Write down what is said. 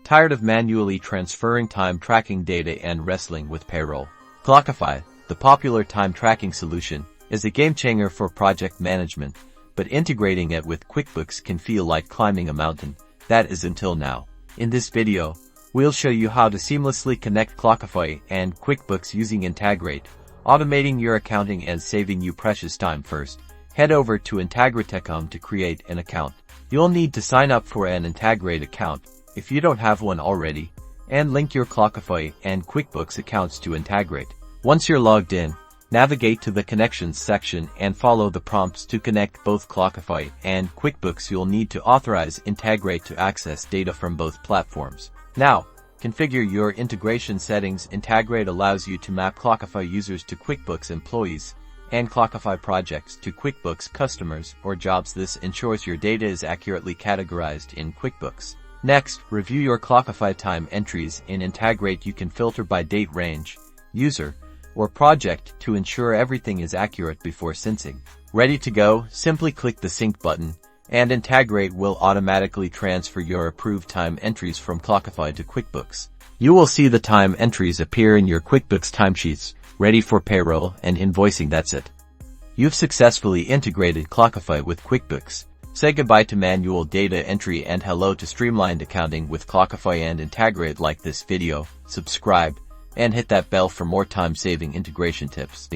Tired of manually transferring time tracking data and wrestling with payroll? Clockify, the popular time tracking solution, is a game-changer for project management, but integrating it with QuickBooks can feel like climbing a mountain. That is until now. In this video, we'll show you how to seamlessly connect Clockify and QuickBooks using Intagrate, automating your accounting and saving you precious time. First, head over to Integrate Account to create an account. You'll need to sign up for an Integrate account if you don't have one already, and link your Clockify and QuickBooks accounts to Integrate. Once you're logged in, navigate to the Connections section and follow the prompts to connect both Clockify and QuickBooks. You'll need to authorize Integrate to access data from both platforms. Now, configure your integration settings. Integrate allows you to map Clockify users to QuickBooks employees and Clockify projects to QuickBooks customers or jobs. This ensures your data is accurately categorized in QuickBooks. Next, review your Clockify time entries. In Integrate, you can filter by date, range, user, or project to ensure everything is accurate before syncing. Ready to go? Simply click the Sync button, and Integrate will automatically transfer your approved time entries from Clockify to QuickBooks. You will see the time entries appear in your QuickBooks Timesheets, ready for payroll and invoicing. That's it. You've successfully integrated Clockify with QuickBooks. Say goodbye to manual data entry and hello to streamlined accounting with Clockify and Integrate. Like this video, subscribe, and hit that bell for more time-saving integration tips.